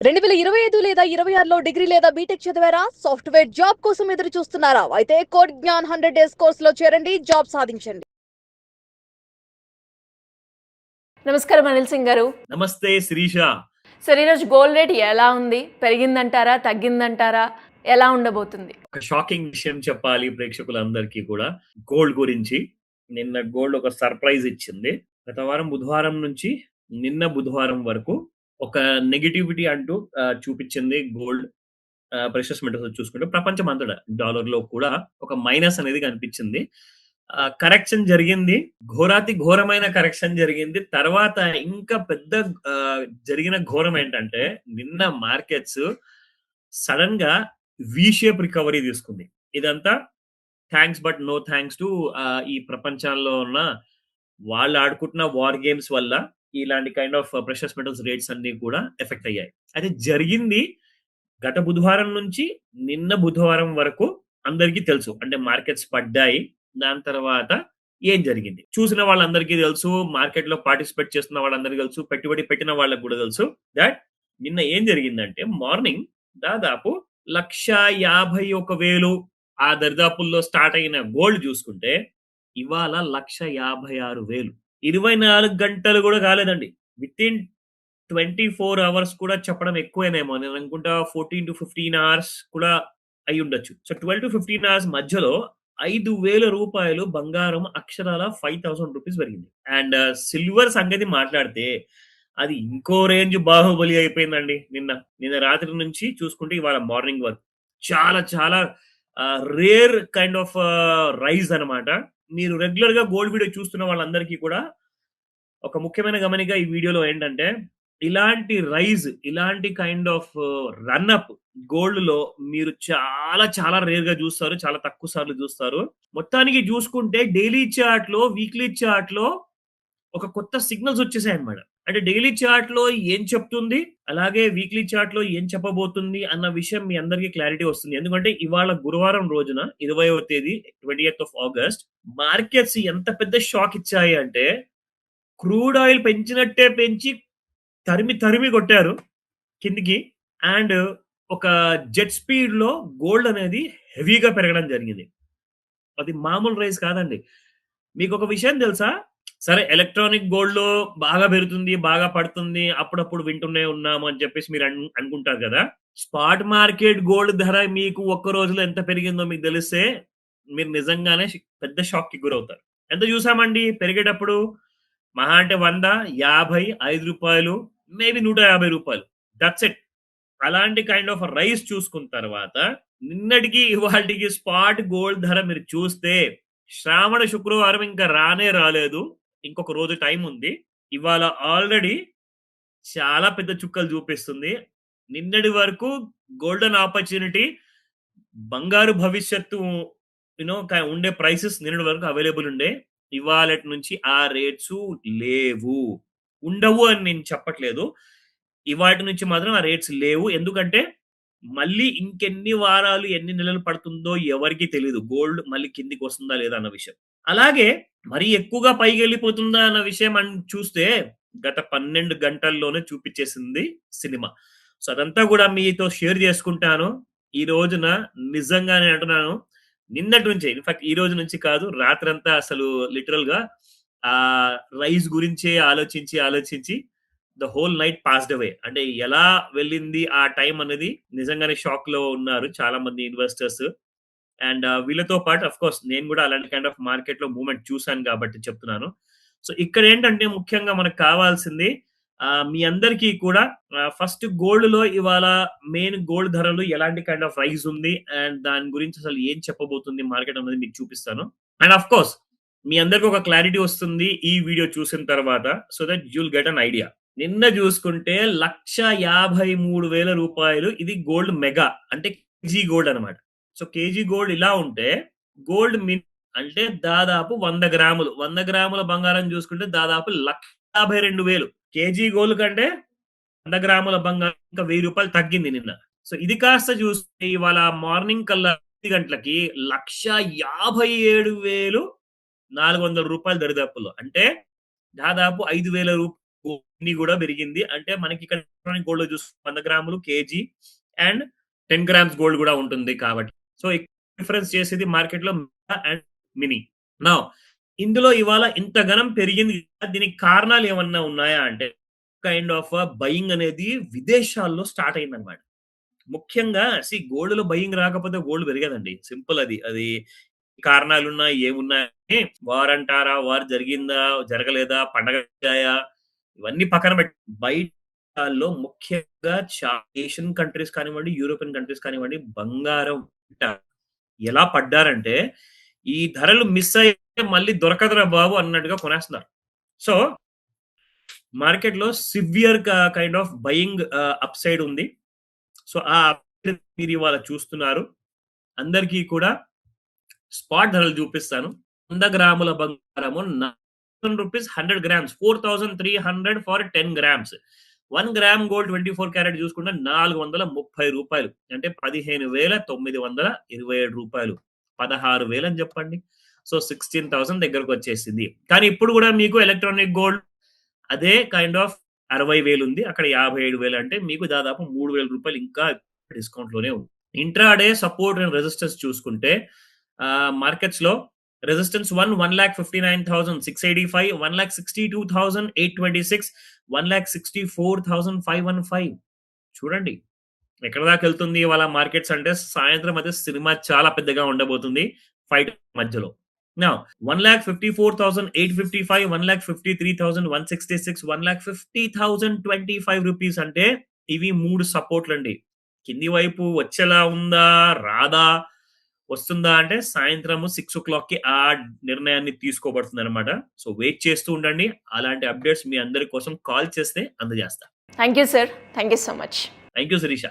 2025 లేదా 26లో డిగ్రీ లేదా బీటెక్ చదివారా? సాఫ్ట్‌వేర్ జాబ్ కోసం ఎదురు చూస్తున్నారా? అయితే కోడ్ జ్ఞాన్ 100 డేస్ కోర్సులో చేరండి. జాబ్ సాధించండి. నమస్కారం అనిల్ సింగ్ గారు. నమస్తే శిరీష. సార్, ఈరోజు గోల్డ్ రేట్ ఎలా ఉంది? పెరిగిందంటారా? తగ్గిందంటారా? ఎలా ఉండబోతుంది? ఒక షాకింగ్ విషయం చెప్పాలి ప్రేక్షకులందరికీ కూడా గోల్డ్ గురించి. నిన్న గోల్డ్ ఒక సర్ప్రైజ్ ఇచ్చింది. గత వారం బుధవారం నుంచి నిన్న బుధవారం వరకు ఒక నెగటివిటీ అంటూ చూపించింది గోల్డ్. ప్రెషస్ మెటల్స్ చూసుకుంటే ప్రపంచం అంతటా డాలర్లో కూడా ఒక మైనస్ అనేది కనిపించింది. కరెక్షన్ జరిగింది. ఘోరాతి ఘోరమైన కరెక్షన్ జరిగింది. తర్వాత ఇంకా పెద్ద జరిగిన ఘోరం ఏంటంటే నిన్న మార్కెట్స్ సడన్ గా వి షేప్ రికవరీ తీసుకుంది. ఇదంతా thanks but no thanks to ఈ ప్రపంచంలో ఉన్న వాళ్ళు ఆడుకుంటున్న వార్ గేమ్స్ వల్ల ఇలాంటి kind of precious metals rates అన్ని కూడా ఎఫెక్ట్ అయ్యాయి. అయితే జరిగింది గత బుధవారం నుంచి నిన్న బుధవారం వరకు అందరికీ తెలుసు. అంటే మార్కెట్స్ పడ్డాయి. దాని తర్వాత ఏం జరిగింది చూసిన వాళ్ళందరికీ తెలుసు. మార్కెట్ లో పార్టిసిపేట్ చేస్తున్న వాళ్ళందరికీ తెలుసు. పెట్టుబడి పెట్టిన వాళ్ళకి కూడా తెలుసు దట్ నిన్న ఏం జరిగిందంటే మార్నింగ్ దాదాపు 1,51,000 ఆ దరిదాపుల్లో స్టార్ట్ అయిన గోల్డ్ చూసుకుంటే ఇవాళ 1,56,000. 24 గంటలు కూడా కాలేదండి. విత్ ఇన్ 24 అవర్స్ కూడా చెప్పడం ఎక్కువేనేమో. నేను అనుకుంటా 14 to 15 అవర్స్ కూడా అయి ఉండొచ్చు. సో 12 to 15 అవర్స్ మధ్యలో 5,000 రూపాయలు బంగారం అక్షరాల 5,000 రూపీస్ పెరిగింది. అండ్ సిల్వర్ సంగతి మాట్లాడితే అది ఇంకో రేంజ్ బాహుబలి అయిపోయిందండి. నిన్న రాత్రి నుంచి చూసుకుంటే ఇవాళ మార్నింగ్ వరకు చాలా చాలా రేర్ కైండ్ ఆఫ్ రైజ్ అన్నమాట. మీరు రెగ్యులర్ గా గోల్డ్ వీడియో చూస్తున్న వాళ్ళందరికీ కూడా ఒక ముఖ్యమైన గమనిక ఈ వీడియోలో ఏంటంటే ఇలాంటి రైజ్, ఇలాంటి kind of run up gold లో మీరు చాలా చాలా రేర్ గా చూస్తారు. చాలా తక్కువ సార్లు చూస్తారు. మొత్తానికి చూసుకుంటే డైలీ చార్ట్ లో, వీక్లీ చార్ట్ లో ఒక కొత్త సిగ్నల్స్ వచ్చేసాయి అన్నమాట. అంటే డైలీ చార్ట్ లో ఏం చెప్తుంది, అలాగే వీక్లీ చార్ట్ లో ఏం చెప్పబోతుంది అన్న విషయం మీ అందరికీ క్లారిటీ వస్తుంది. ఎందుకంటే ఇవాళ గురువారం రోజున 20వ తేదీ 20th of August మార్కెట్స్ ఎంత పెద్ద షాక్ ఇచ్చాయి అంటే క్రూడ్ ఆయిల్ పెంచినట్టే పెంచి తరిమి తరిమి కొట్టారు కిందికి. అండ్ ఒక జెట్ స్పీడ్ లో గోల్డ్ అనేది హెవీగా పెరగడం జరిగింది. అది మామూలు రైస్ కాదండి. మీకు ఒక విషయం తెలుసా? సరే, ఎలక్ట్రానిక్ గోల్డ్ లో బాగా పెరుగుతుంది, బాగా పడుతుంది, అప్పుడప్పుడు వింటూనే ఉన్నాము అని చెప్పేసి మీరు అనుకుంటారు కదా. స్పాట్ మార్కెట్ గోల్డ్ ధర మీకు ఒక్క రోజులో ఎంత పెరిగిందో మీకు తెలిస్తే మీరు నిజంగానే పెద్ద షాక్ కి గురవుతారు. ఎంత చూసామండి పెరిగేటప్పుడు? మహా అంటే 100, 50, 5 రూపాయలు, మేబీ 150 రూపాయలు. That's it. అలాంటి కైండ్ ఆఫ్ రైస్ చూసుకున్న తర్వాత నిన్నటికి ఇవాళకి స్పాట్ గోల్డ్ ధర మీరు చూస్తే శ్రావణ శుక్రవారం ఇంకా రానే రాలేదు. ఇంకొక రోజు టైం ఉంది. ఇవాళ ఆల్రెడీ చాలా పెద్ద చుక్కలు చూపిస్తుంది. నిన్నటి వరకు గోల్డెన్ ఆపర్చునిటీ, బంగారు భవిష్యత్తు ఉండే ప్రైసెస్ నిన్నటి వరకు అవైలబుల్ ఉండే. ఇవాళటి నుంచి ఆ రేట్స్ లేవు. ఉండవు అని నేను చెప్పట్లేదు. ఇవాటి నుంచి మాత్రం ఆ రేట్స్ లేవు. ఎందుకంటే మళ్ళీ ఇంకెన్ని వారాలు, ఎన్ని నెలలు పడుతుందో ఎవరికీ తెలీదు. గోల్డ్ మళ్ళీ కిందికి వస్తుందా లేదా అన్న విషయం. అలాగే మరీ ఎక్కువగా పైకి వెళ్ళిపోతుందా అన్న విషయం చూస్తే గత 12 గంటల్లోనే చూపించేసింది సినిమా. సో అదంతా కూడా మీతో షేర్ చేసుకుంటాను ఈ రోజున. నిజంగానే అంటున్నాను, నిన్నటి నుంచే, ఇన్ఫాక్ట్ ఈ రోజు నుంచి కాదు, రాత్రంతా అసలు లిటరల్ గా ఆ రైస్ గురించే ఆలోచించి the whole night passed away. అంటే ఎలా వెళ్ళింది ఆ టైం అనేది నిజంగానే షాక్ లో ఉన్నారు చాలా మంది ఇన్వెస్టర్స్. అండ్ వీళ్ళతో పాటు అఫ్ కోర్స్ నేను కూడా అలాంటి కైండ్ ఆఫ్ మార్కెట్ లో మూవ్మెంట్ చూసాను కాబట్టి చెప్తున్నాను. సో ఇక్కడ ఏంటంటే ముఖ్యంగా మనకు కావాల్సింది మీ అందరికీ కూడా ఫస్ట్ గోల్డ్ లో ఇవాళ మెయిన్ గోల్డ్ ధరలు ఎలాంటి కైండ్ ఆఫ్ రైజ్ ఉంది అండ్ దాని గురించి అసలు ఏం చెప్పబోతుంది మార్కెట్ అనేది మీకు చూపిస్తాను. అండ్ అఫ్ కోర్స్ మీ అందరికి ఒక క్లారిటీ వస్తుంది ఈ వీడియో చూసిన తర్వాత, so that you'll get an idea. నిన్న చూసుకుంటే 1,53,000 రూపాయలు ఇది గోల్డ్ మెగా, అంటే కేజీ గోల్డ్ అనమాట. సో కేజీ గోల్డ్ ఇలా ఉంటే గోల్డ్ మిన్ అంటే దాదాపు 100 గ్రాములు, 100 గ్రాముల బంగారం చూసుకుంటే దాదాపు 1,52,000. కేజీ గోల్డ్ కంటే 100 గ్రాముల బంగారం ఇంకా 1000 రూపాయలు తగ్గింది నిన్న. సో ఇది కాస్త చూస్తే ఇవాళ మార్నింగ్ కల్లా 10 గంటలకి 1,57,400 రూపాయలు దరిదాపుల్లో, అంటే దాదాపు 5,000 రూపాయలు కూడా పెరిగింది. అంటే మనకి ఇక్కడ ఎలక్ట్రానిక్ గోల్డ్ చూస్తే 100 గ్రాములు కేజీ అండ్ 10 గ్రామ్స్ గోల్డ్ కూడా ఉంటుంది కాబట్టి సో డిఫరెన్స్ చేసేది మార్కెట్ లో అండ్ మినీ. నా ఇందులో ఇవాళ ఇంత గణం పెరిగింది కదా, దీనికి కారణాలు ఏమన్నా ఉన్నాయా అంటే కైండ్ ఆఫ్ బయింగ్ అనేది విదేశాల్లో స్టార్ట్ అయింది అనమాట. ముఖ్యంగా గోల్డ్ లో బయింగ్ రాకపోతే గోల్డ్ పెరగదండి. సింపుల్ అది కారణాలున్నా ఏమున్నాయి, వార్ అంటారా, వార్ జరిగిందా జరగలేదా, పండగ ఇవన్నీ పక్కన పెట్టి బయటలో ముఖ్యంగా ఏషియన్ కంట్రీస్ కానివ్వండి, యూరోపియన్ కంట్రీస్ కానివ్వండి, బంగారం ఎలా పడ్డారంటే ఈ ధరలు మిస్ అయితే మళ్ళీ దొరకదురా బాబు అన్నట్టుగా కొనేస్తున్నారు. సో మార్కెట్ లో severe kind of buying up side ఉంది. సో ఆ మీరు ఇవాళ చూస్తున్నారు. అందరికీ కూడా స్పాట్ ధరలు చూపిస్తాను. 100 గ్రాముల బంగారము rupees 100 grams 4300 for 10 grams. 1 gram gold 24 carrot చూసుకుంటే 430 రూపాయలు, అంటే 15,927 రూపాయలు. 16,000 అని చెప్పండి. సో 16,000 దగ్గరకు వచ్చేసింది. కానీ ఇప్పుడు కూడా మీకు ఎలక్ట్రానిక్ గోల్డ్ అదే కైండ్ ఆఫ్ 60,000 ఉంది, అక్కడ 57,000, అంటే మీకు దాదాపు 3,000 రూపాయలు ఇంకా డిస్కౌంట్ లోనే ఉంది. ఇంట్రాడే సపోర్ట్ అండ్ రెసిస్టెన్స్ చూసుకుంటే మార్కెట్స్ లో రెసిస్టెన్స్ 1,59,685, 1,62,826, 1,64,515. చూడండి ఎక్కడ దాకా వెళ్తుంది వాళ్ళ మార్కెట్స్ అంటే సాయంత్రం అయితే సినిమా చాలా పెద్దగా ఉండబోతుంది ఫైట్ మధ్యలో. నా 1,54,855, 1,53,166, 1,50,025 రూపీస్, అంటే ఇవి 3 సపోర్ట్లు అండి. కింది వైపు వచ్చేలా ఉందా రాదా, వస్తుందా అంటే సాయంత్రము 6 o'clock ఆ నిర్ణయాన్ని తీసుకోబడుతుంది అనమాట. సో వెయిట్ చేస్తూ ఉండండి. అలాంటి అప్డేట్స్ మీ అందరి కోసం కాల్ చేస్తే అందజేస్తా. Thank you sir, thank you so much. Thank you Sirisha.